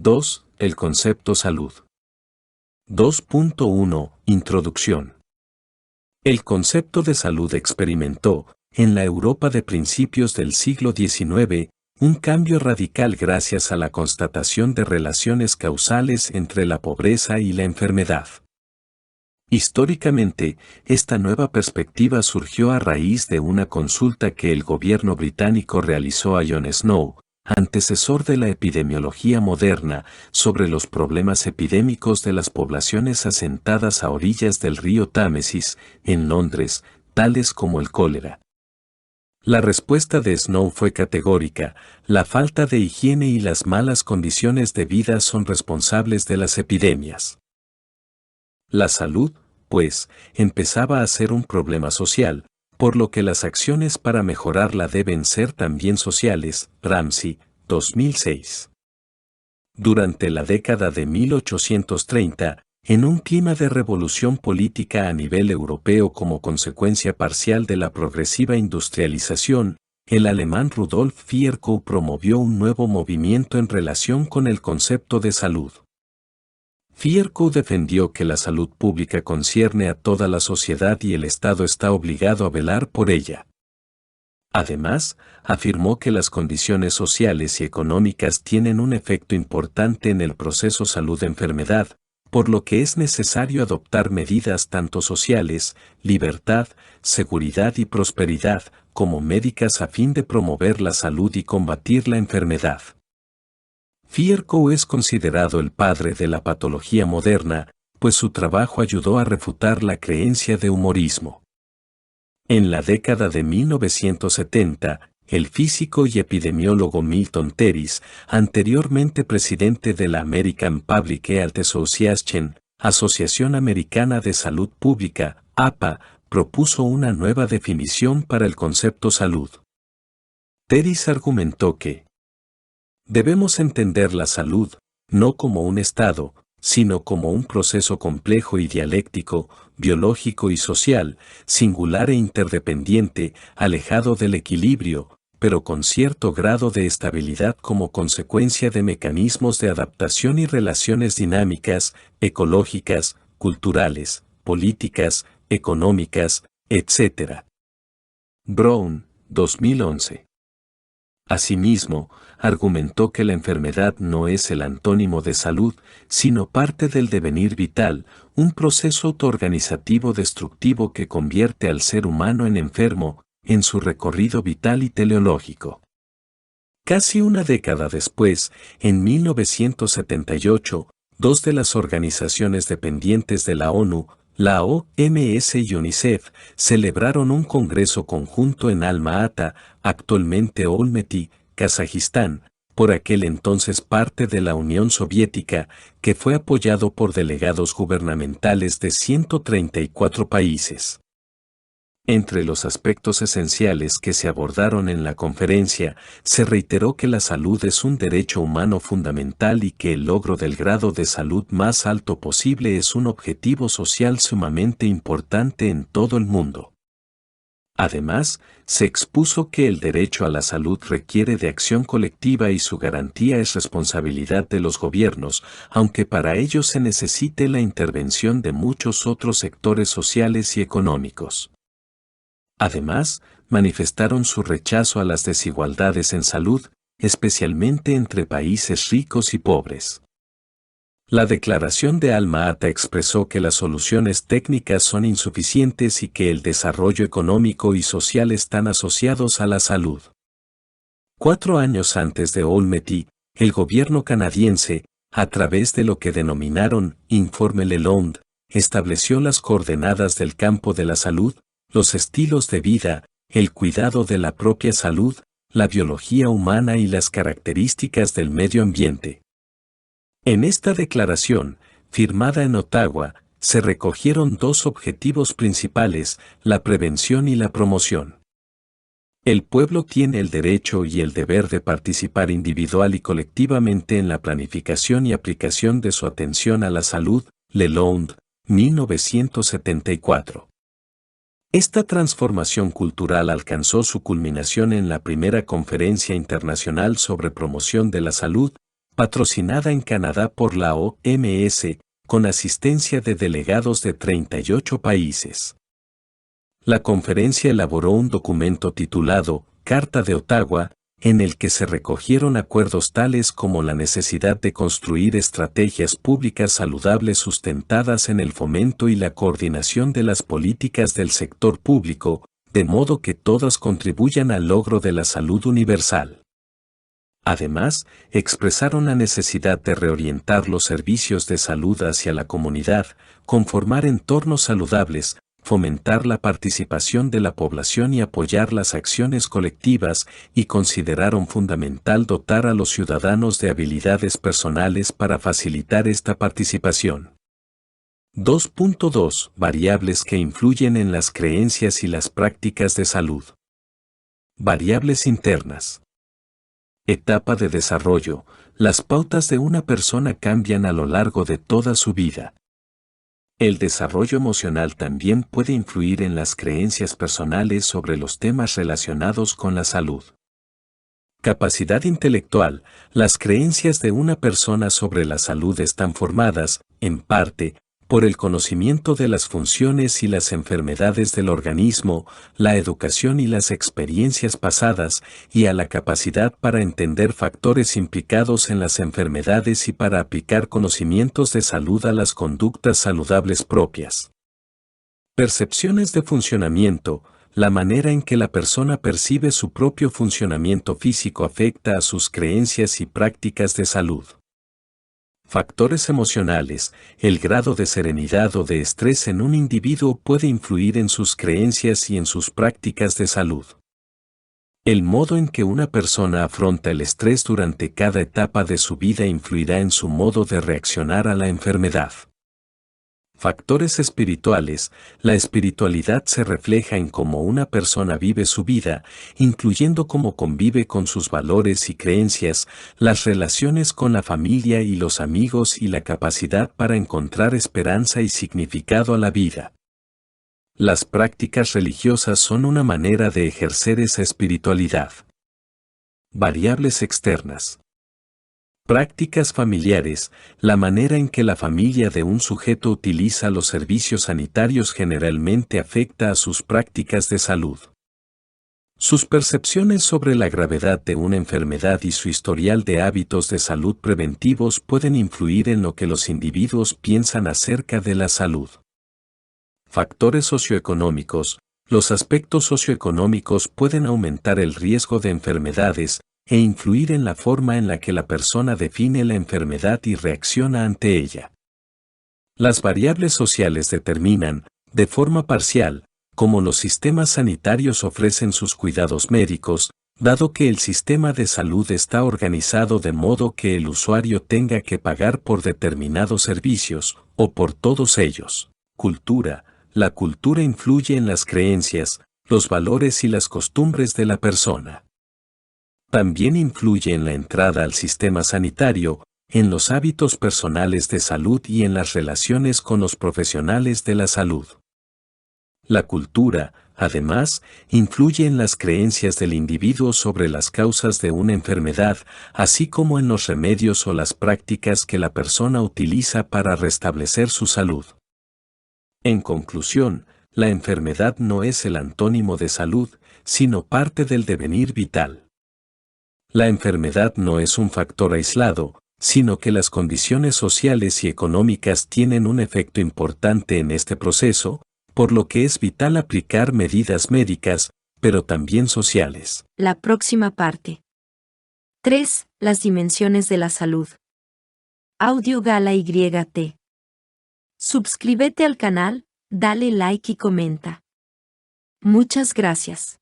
2. El concepto salud. 2.1. Introducción. El concepto de salud experimentó, en la Europa de principios del siglo XIX, un cambio radical gracias a la constatación de relaciones causales entre la pobreza y la enfermedad. Históricamente, esta nueva perspectiva surgió a raíz de una consulta que el gobierno británico realizó a John Snow, antecesor de la epidemiología moderna, sobre los problemas epidémicos de las poblaciones asentadas a orillas del río Támesis, en Londres, tales como el cólera. La respuesta de Snow fue categórica: la falta de higiene y las malas condiciones de vida son responsables de las epidemias. La salud, pues, empezaba a ser un problema social, por lo que las acciones para mejorarla deben ser también sociales. Ramsey, 2006. Durante la década de 1830, en un clima de revolución política a nivel europeo como consecuencia parcial de la progresiva industrialización, el alemán Rudolf Virchow promovió un nuevo movimiento en relación con el concepto de salud. Virchow defendió que la salud pública concierne a toda la sociedad y el Estado está obligado a velar por ella. Además, afirmó que las condiciones sociales y económicas tienen un efecto importante en el proceso salud-enfermedad, por lo que es necesario adoptar medidas tanto sociales, libertad, seguridad y prosperidad, como médicas a fin de promover la salud y combatir la enfermedad. Virchow es considerado el padre de la patología moderna, pues su trabajo ayudó a refutar la creencia de humorismo. En la década de 1970, el físico y epidemiólogo Milton Teris, anteriormente presidente de la American Public Health Association, Asociación Americana de Salud Pública, APA, propuso una nueva definición para el concepto salud. Teris argumentó que debemos entender la salud, no como un estado, sino como un proceso complejo y dialéctico, biológico y social, singular e interdependiente, alejado del equilibrio, pero con cierto grado de estabilidad como consecuencia de mecanismos de adaptación y relaciones dinámicas, ecológicas, culturales, políticas, económicas, etc. Brown, 2011. Asimismo, argumentó que la enfermedad no es el antónimo de salud, sino parte del devenir vital, un proceso autoorganizativo destructivo que convierte al ser humano en enfermo, en su recorrido vital y teleológico. Casi una década después, en 1978, dos de las organizaciones dependientes de la ONU, la OMS y UNICEF, celebraron un congreso conjunto en Alma-Ata, actualmente Almaty, Kazajistán, por aquel entonces parte de la Unión Soviética, que fue apoyado por delegados gubernamentales de 134 países. Entre los aspectos esenciales que se abordaron en la conferencia, se reiteró que la salud es un derecho humano fundamental y que el logro del grado de salud más alto posible es un objetivo social sumamente importante en todo el mundo. Además, se expuso que el derecho a la salud requiere de acción colectiva y su garantía es responsabilidad de los gobiernos, aunque para ello se necesite la intervención de muchos otros sectores sociales y económicos. Además, manifestaron su rechazo a las desigualdades en salud, especialmente entre países ricos y pobres. La declaración de Alma-Ata expresó que las soluciones técnicas son insuficientes y que el desarrollo económico y social están asociados a la salud. 4 años antes de Almaty, el gobierno canadiense, a través de lo que denominaron Informe Lalonde, estableció las coordenadas del campo de la salud, los estilos de vida, el cuidado de la propia salud, la biología humana y las características del medio ambiente. En esta declaración, firmada en Ottawa, se recogieron dos objetivos principales, la prevención y la promoción. El pueblo tiene el derecho y el deber de participar individual y colectivamente en la planificación y aplicación de su atención a la salud, Lalonde, 1974. Esta transformación cultural alcanzó su culminación en la primera Conferencia Internacional sobre Promoción de la Salud, patrocinada en Canadá por la OMS, con asistencia de delegados de 38 países. La conferencia elaboró un documento titulado Carta de Ottawa, en el que se recogieron acuerdos tales como la necesidad de construir estrategias públicas saludables sustentadas en el fomento y la coordinación de las políticas del sector público, de modo que todas contribuyan al logro de la salud universal. Además, expresaron la necesidad de reorientar los servicios de salud hacia la comunidad, conformar entornos saludables, fomentar la participación de la población y apoyar las acciones colectivas, y consideraron fundamental dotar a los ciudadanos de habilidades personales para facilitar esta participación. 2.2 Variables que influyen en las creencias y las prácticas de salud. Variables internas. Etapa de desarrollo. Las pautas de una persona cambian a lo largo de toda su vida. El desarrollo emocional también puede influir en las creencias personales sobre los temas relacionados con la salud. Capacidad intelectual. Las creencias de una persona sobre la salud están formadas, en parte, por el conocimiento de las funciones y las enfermedades del organismo, la educación y las experiencias pasadas, y a la capacidad para entender factores implicados en las enfermedades y para aplicar conocimientos de salud a las conductas saludables propias. Percepciones de funcionamiento. La manera en que la persona percibe su propio funcionamiento físico afecta a sus creencias y prácticas de salud. Factores emocionales. El grado de serenidad o de estrés en un individuo puede influir en sus creencias y en sus prácticas de salud. El modo en que una persona afronta el estrés durante cada etapa de su vida influirá en su modo de reaccionar a la enfermedad. Factores espirituales. La espiritualidad se refleja en cómo una persona vive su vida, incluyendo cómo convive con sus valores y creencias, las relaciones con la familia y los amigos y la capacidad para encontrar esperanza y significado a la vida. Las prácticas religiosas son una manera de ejercer esa espiritualidad. Variables externas. Prácticas familiares. La manera en que la familia de un sujeto utiliza los servicios sanitarios generalmente afecta a sus prácticas de salud. Sus percepciones sobre la gravedad de una enfermedad y su historial de hábitos de salud preventivos pueden influir en lo que los individuos piensan acerca de la salud. Factores socioeconómicos. Los aspectos socioeconómicos pueden aumentar el riesgo de enfermedades e influir en la forma en la que la persona define la enfermedad y reacciona ante ella. Las variables sociales determinan, de forma parcial, cómo los sistemas sanitarios ofrecen sus cuidados médicos, dado que el sistema de salud está organizado de modo que el usuario tenga que pagar por determinados servicios, o por todos ellos. Cultura. La cultura influye en las creencias, los valores y las costumbres de la persona. También influye en la entrada al sistema sanitario, en los hábitos personales de salud y en las relaciones con los profesionales de la salud. La cultura, además, influye en las creencias del individuo sobre las causas de una enfermedad, así como en los remedios o las prácticas que la persona utiliza para restablecer su salud. En conclusión, la enfermedad no es el antónimo de salud, sino parte del devenir vital. La enfermedad no es un factor aislado, sino que las condiciones sociales y económicas tienen un efecto importante en este proceso, por lo que es vital aplicar medidas médicas, pero también sociales. La próxima parte. 3. Las dimensiones de la salud. Audio Gala YT. Suscríbete al canal, dale like y comenta. Muchas gracias.